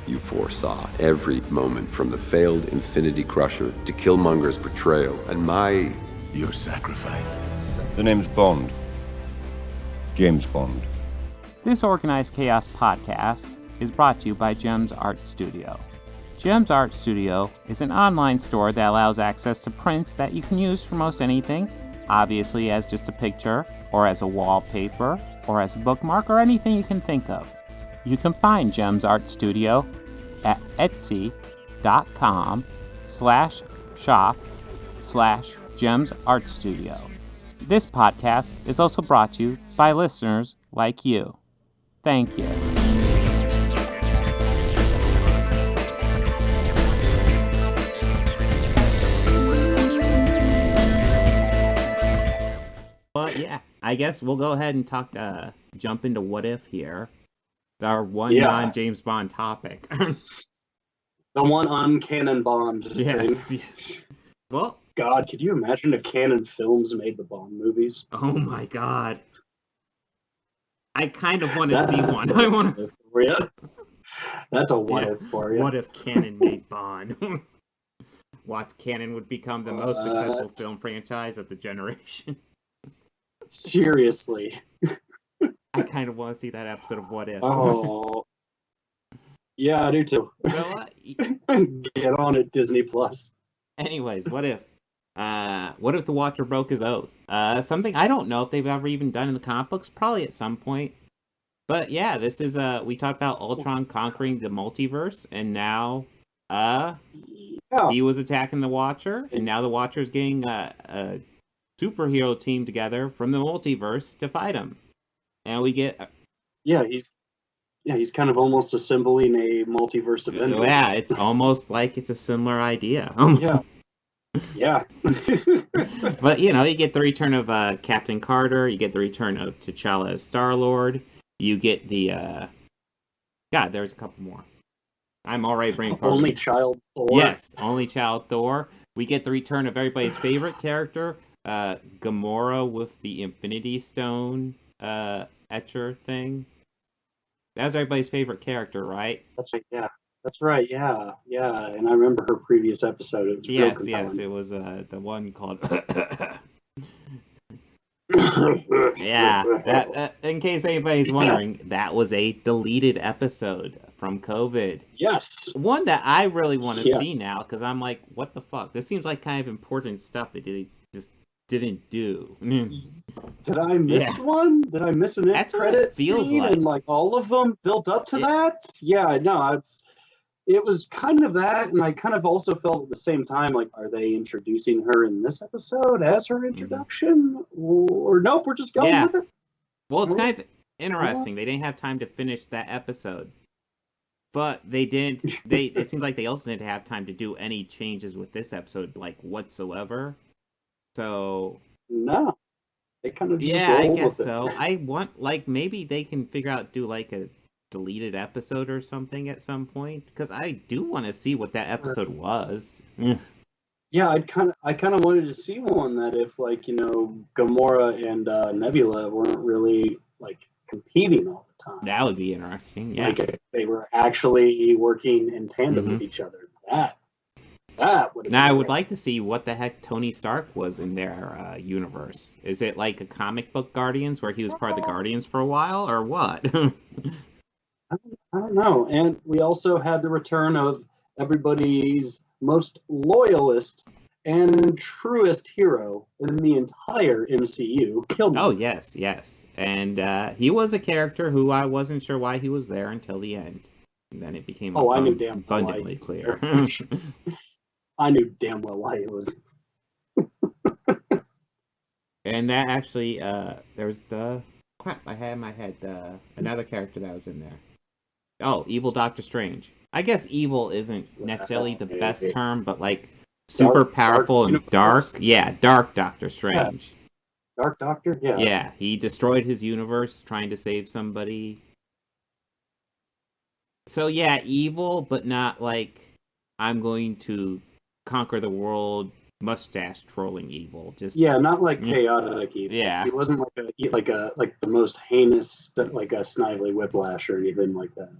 You foresaw every moment from the failed Infinity Crusher to Killmonger's betrayal and Your sacrifice. The name's Bond. James Bond. This Organized Chaos podcast is brought to you by JEMS Art Studio. JEMS Art Studio is an online store that allows access to prints that you can use for most anything, obviously as just a picture, or as a wallpaper, or as a bookmark, or anything you can think of. You can find JEMS Art Studio at etsy.com/shop/JEMS Art Studio. This podcast is also brought to you by listeners like you. Thank you. Well, yeah, I guess we'll go ahead and jump into What If here. Our one non-James Bond topic. The one uncanon Bond Yes. thing. Well, God, could you imagine if Canon Films made the Bond movies? oh my God. I kind of want to see one. I want to. That's a what if for you. What if Canon made Bond? What Canon would become the most successful film franchise of the generation? Seriously. I kind of want to see that episode of What If. Oh. Yeah, I do too. Well, Get on it, Disney Plus. anyways, what if the Watcher broke his oath? Something I don't know if they've ever even done in the comic books, probably at some point. But yeah, this is we talked about Ultron conquering the multiverse, and now he was attacking the Watcher, and now the Watcher's getting a superhero team together from the multiverse to fight him. And we get he's kind of almost assembling a multiverse Avengers. Yeah, it's almost like it's a similar idea. Yeah. But, you get the return of Captain Carter. You get the return of T'Challa as Star-Lord. You get the... God, there's a couple more. I'm already brain farting. Only Child Thor. Yes, Only Child Thor. We get the return of everybody's favorite character, Gamora with the Infinity Stone etcher thing. That was everybody's favorite character, right? That's right, yeah. That's right, yeah. And I remember her previous episode. It was Yes, it was the one called... Yeah, that in case anybody's wondering, that was a deleted episode from COVID. Yes. One that I really want to see now, because I'm like, what the fuck? This seems like kind of important stuff that they just didn't do. Did I miss one? Did I miss an end credit scene? Like. And like all of them built up to that? Yeah, no, it was kind of that, and I kind of also felt at the same time like, are they introducing her in this episode as her introduction? Or nope, we're just going with it? Well, it's kind of interesting. They didn't have time to finish that episode. But they didn't. It seemed like they also didn't have time to do any changes with this episode, like whatsoever. So no, they kind of just I guess so. I want maybe they can figure out do like a deleted episode or something at some point, because I do want to see what that episode was. Yeah, I kind of wanted to see one that if Gamora and Nebula weren't really like competing all the time. That would be interesting. Yeah, like if they were actually working in tandem with each other. That would. Now I would like to see what the heck Tony Stark was in their universe. Is it like a comic book Guardians where he was part of the Guardians for a while, or what? I don't know. And we also had the return of everybody's most loyalist and truest hero in the entire MCU, Killmonger. Oh, yes. And he was a character who I wasn't sure why he was there until the end. And then it became abundantly clear. I knew damn well why it was. And that actually, there was I had in my head another character that was in there. Oh, evil Doctor Strange. I guess evil isn't necessarily the best term, but like super powerful and dark. Yeah, dark Doctor Strange. Yeah. Dark Doctor? Yeah. Yeah, he destroyed his universe trying to save somebody. So yeah, evil, but not like I'm going to conquer the world mustache trolling evil. Just not like chaotic evil. Yeah, he wasn't like the most heinous like a Snively Whiplash or anything like that.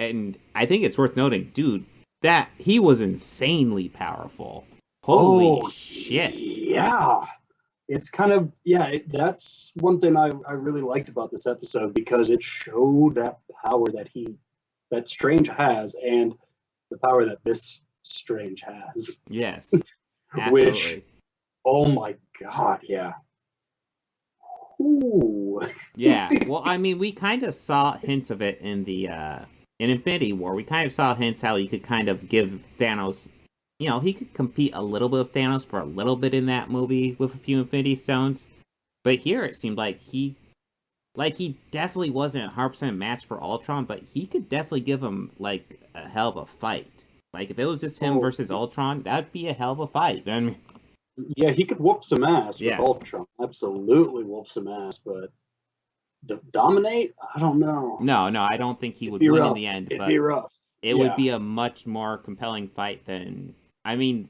And I think it's worth noting, dude, that he was insanely powerful. Holy shit. Yeah. It's kind of, that's one thing I really liked about this episode, because it showed that power that Strange has, and the power that this Strange has. Yes. Which, oh my god, yeah. Ooh. Yeah. Well, I mean, we kind of saw hints of it in the in Infinity War. We kind of saw hints how he could kind of give Thanos, he could compete a little bit with Thanos for a little bit in that movie with a few Infinity Stones. But here it seemed like he definitely wasn't a 100% match for Ultron, but he could definitely give him like a hell of a fight. Like if it was just him versus Ultron, that'd be a hell of a fight. I mean, yeah, he could whoop some ass with Yes. Ultron. Absolutely whoop some ass, but dominate? I don't know. no, I don't think he would be win rough. in the end. It'd But be rough. it Yeah. would be a much more compelling fight than, I mean,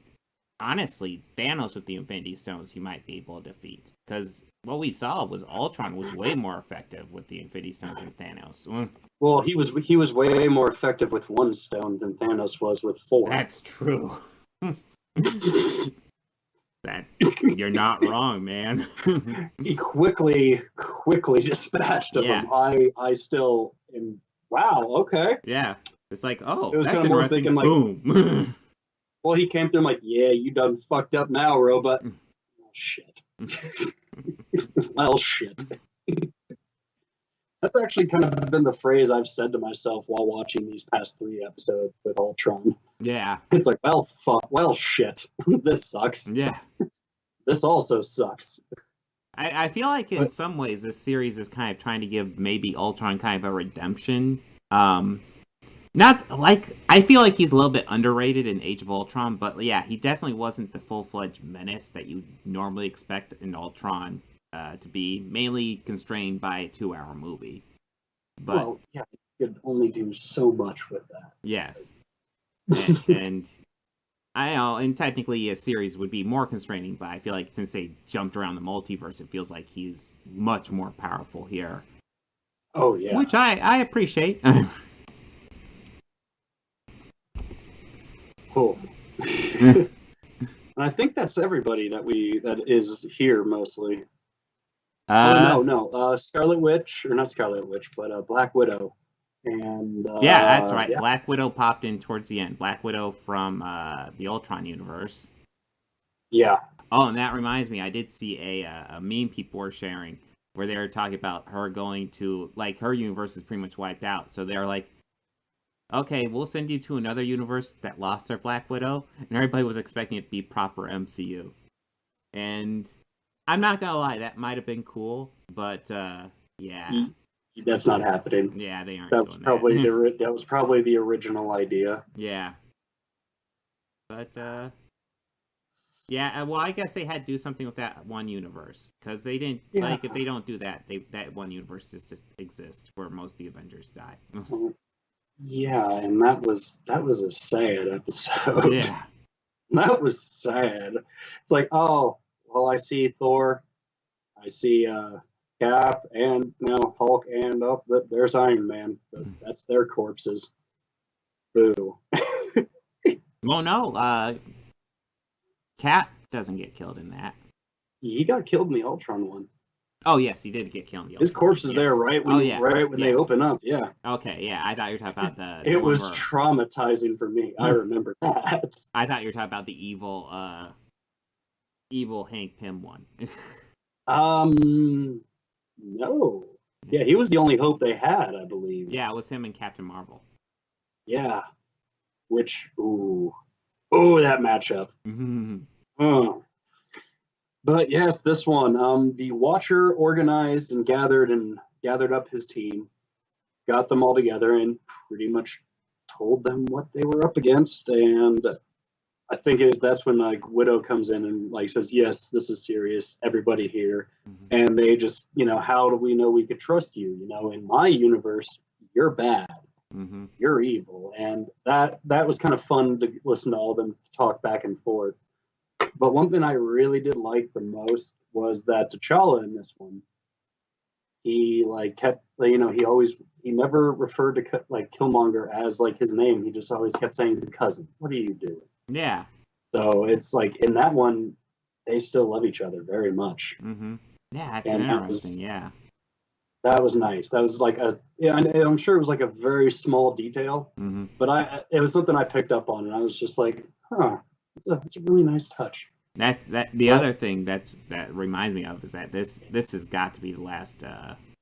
honestly, Thanos with the Infinity Stones, he might be able to defeat. Because what we saw was Ultron was way more effective with the Infinity Stones than Thanos. Well, he was way more effective with one stone than Thanos was with 4. That's true. That you're not wrong, man. He quickly dispatched of Yeah. him. I still am. Wow. Okay. Yeah, it's like, oh, It was that's kinda more interesting. thinking, like- Boom. Well, he came through. I'm like, yeah, you done fucked up now, robot. Oh, shit. Well, shit. That's actually kind of been the phrase I've said to myself while watching these past 3 episodes with Ultron. Yeah, It's like, well, fuck, well, shit. This sucks. yeah. This also sucks. I feel like in some ways this series is kind of trying to give maybe Ultron kind of a redemption. Not like, I feel like he's a little bit underrated in Age of Ultron, but yeah, he definitely wasn't the full-fledged menace that you normally expect in Ultron to be, mainly constrained by a 2-hour movie. But Well, yeah, you could only do so much with that. yes, and I know, and technically a series would be more constraining, but I feel like since they jumped around the multiverse, it feels like he's much more powerful here, Oh, yeah. which I appreciate. Cool. And I think that's everybody that is here mostly. No. Scarlet Witch, or not Scarlet Witch, but Black Widow. And Yeah, that's right. yeah. Black Widow popped in towards the end. Black Widow from the Ultron universe. Yeah. Oh, and that reminds me, I did see a meme people were sharing where they were talking about her going to, like, her universe is pretty much wiped out. So they're like, okay, we'll send you to another universe that lost their Black Widow. And everybody was expecting it to be proper MCU. And I'm not gonna lie, that might have been cool, but yeah. That's not happening. Yeah, they aren't That was doing probably that. that was probably the original idea. Yeah. But, yeah, well, I guess they had to do something with that one universe. Because they didn't, Yeah. like, if they don't do that, that one universe just exists where most of the Avengers die. Yeah, and that was a sad episode. Yeah. That was sad. It's like, oh, well, I see Thor, I see Cap, and now Hulk, and there's Iron Man. That's their corpses. Boo. Well, no, Cap doesn't get killed in that. He got killed in the Ultron one. Oh, yes, he did get killed in the His Ultron, corpse is yes. there right when they open up. Yeah. Okay, yeah, I thought you were talking about the It one was where- traumatizing for me. I remember that. I thought you were talking about the evil Hank Pym one. No. Yeah, he was the only hope they had, I believe. Yeah, it was him and Captain Marvel. Yeah. Which, that matchup. Oh. But yes, this one, the Watcher organized and gathered up his team, got them all together, and pretty much told them what they were up against. And I think that's when like Widow comes in and like says, "Yes, this is serious. Everybody here." And they just, how do we know we could trust you? In my universe, you're bad. You're evil. And that was kind of fun to listen to all of them talk back and forth. But one thing I really did like the most was that T'Challa in this one, he like kept, he always he never referred to like Killmonger as like his name. He just always kept saying cousin. What are you doing? Yeah. So it's like in that one, they still love each other very much. Mm-hmm. Yeah, that's And interesting. Yeah. That was nice. That was like I'm sure it was like a very small detail, Mm-hmm. but it was something I picked up on, and I was just like, huh, it's a really nice touch. The other thing that reminds me of is that this has got to be the last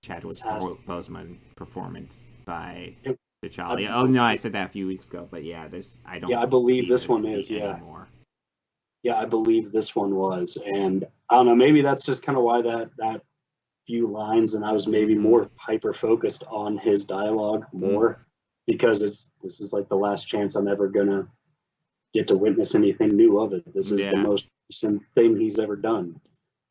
Chadwick Boseman performance by T'Challa. Oh no, I said that a few weeks ago, but yeah, I don't. Yeah, I believe see this it one is. Yeah. anymore. Yeah, I believe this one was, and I don't know. Maybe that's just kind of why that few lines, and I was maybe more hyper focused on his dialogue more because this is like the last chance I'm ever gonna get to witness anything new of it. This is the most recent thing he's ever done.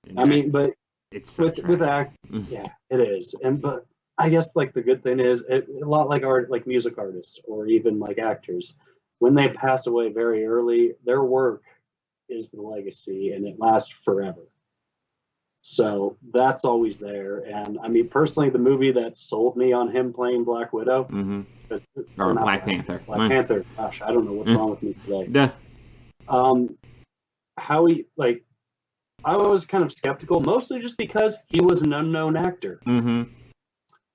And I mean, but it's so with act, yeah, it is. But I guess like the good thing is a lot like music artists or even like actors, when they pass away very early, their work is the legacy and it lasts forever. So that's always there. And I mean, personally, the movie that sold me on him playing Black Widow, or Black Panther. Black Panther. Gosh, I don't know what's wrong with me today. Duh. How he like, I was kind of skeptical, mostly just because he was an unknown actor. Mm-hmm.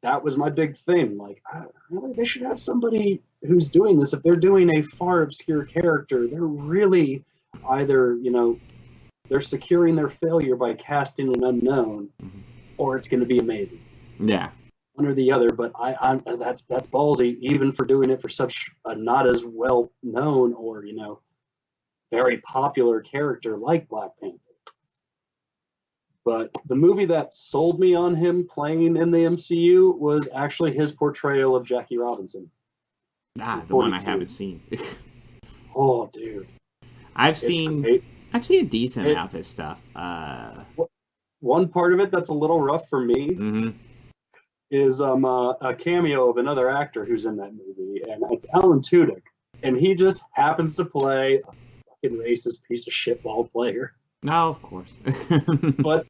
That was my big thing. Like, really, they should have somebody who's doing this. If they're doing a far obscure character, they're really either they're securing their failure by casting an unknown, or it's going to be amazing. Yeah, one or the other. But that's ballsy, even for doing it for such a not as well known or very popular character like Black Panther. But the movie that sold me on him playing in the MCU was actually his portrayal of Jackie Robinson. The one I haven't seen. Oh, dude, I've seen a decent amount of his stuff. One part of it that's a little rough for me is a cameo of another actor who's in that movie, and it's Alan Tudyk, and he just happens to play a fucking racist piece of shit ball player. No, of course. But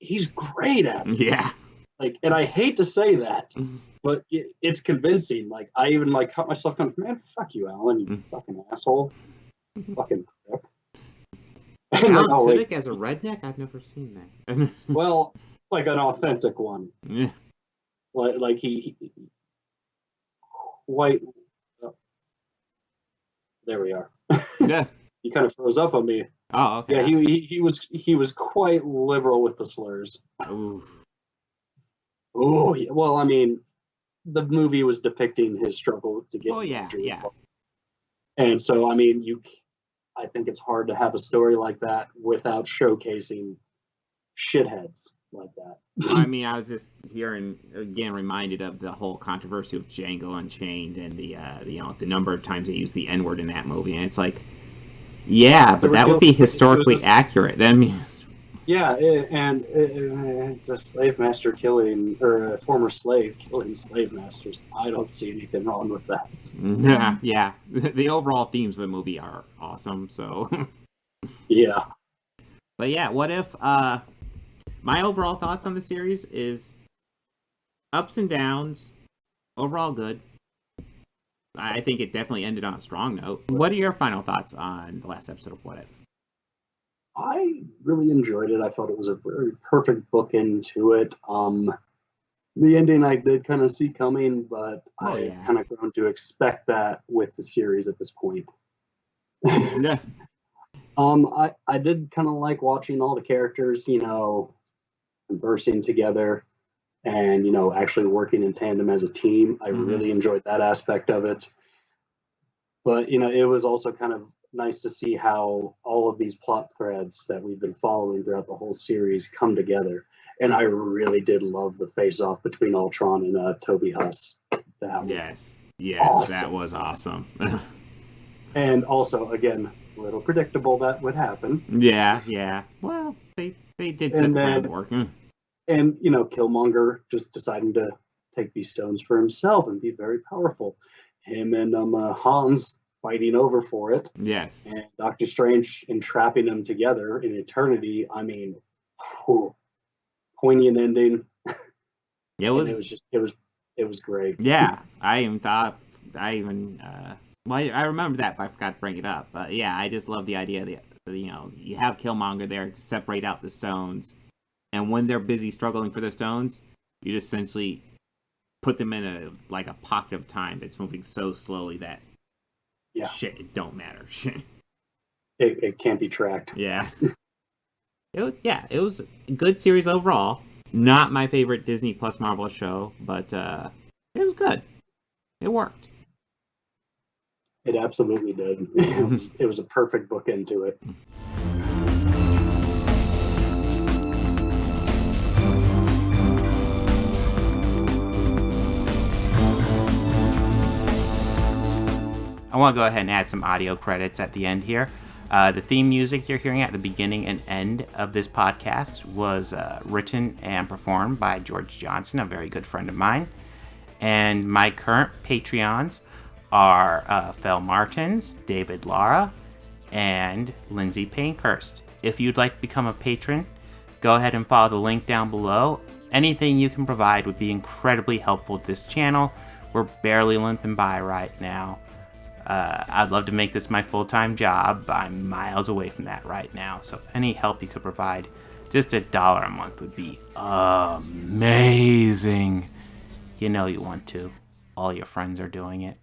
he's great at it. Yeah. Like, and I hate to say that, but it's convincing. Like, I even cut myself going, man, fuck you, Alan, you fucking asshole, fucking prick. Alan Tudyk as a redneck? I've never seen that. Well, like an authentic one. Yeah. Like he white. Oh, there we are. Yeah. He kind of froze up on me. Oh, okay. Yeah, he was quite liberal with the slurs. Ooh. Oh, yeah. Well, I mean, the movie was depicting his struggle to get. Oh yeah. And so, I mean, I think it's hard to have a story like that without showcasing shitheads like that. I mean, I was just reminded of the whole controversy with Django Unchained and the number of times they used the N-word in that movie, and it's like, yeah, but that would be historically accurate. That means. Yeah, and it's a slave master killing, or a former slave killing slave masters. I don't see anything wrong with that. Yeah. The overall themes of the movie are awesome, so. Yeah. But yeah, what if, my overall thoughts on the series is ups and downs, overall good. I think it definitely ended on a strong note. What are your final thoughts on the last episode of What If? I really enjoyed it. I thought it was a very perfect bookend to it. The ending I did kind of see coming, but I kind of grown to expect that with the series at this point. Yeah. I did kind of like watching all the characters, conversing together and, actually working in tandem as a team. I really enjoyed that aspect of it. But, it was also kind of nice to see how all of these plot threads that we've been following throughout the whole series come together. And I really did love the face-off between Ultron and Toby Huss. That was awesome. That was awesome. And also, again, a little predictable that would happen. Yeah. Well, they did set the groundwork. And, Killmonger just deciding to take these stones for himself and be very powerful. Him and Hans fighting over for it. Yes. And Doctor Strange entrapping them together in eternity. I mean, poignant ending. It was It was great. Yeah, I remember that, but I forgot to bring it up. But yeah, I just love the idea that, you have Killmonger there to separate out the stones, and when they're busy struggling for the stones, you just essentially put them in a pocket of time that's moving so slowly that it don't matter. It can't be tracked. Yeah. It was a good series overall. Not my favorite Disney Plus Marvel show, but it was good. It worked. It absolutely did. It was a perfect bookend to it. I want to go ahead and add some audio credits at the end here. The theme music you're hearing at the beginning and end of this podcast was written and performed by George Johnson, a very good friend of mine. And my current Patreons are Fel Martins, David Lara, and Lindsay Pankhurst. If you'd like to become a patron, go ahead and follow the link down below. Anything you can provide would be incredibly helpful to this channel. We're barely limping by right now. I'd love to make this my full-time job. I'm miles away from that right now, so any help you could provide, just $1 a month would be amazing. You know you want to. All your friends are doing it.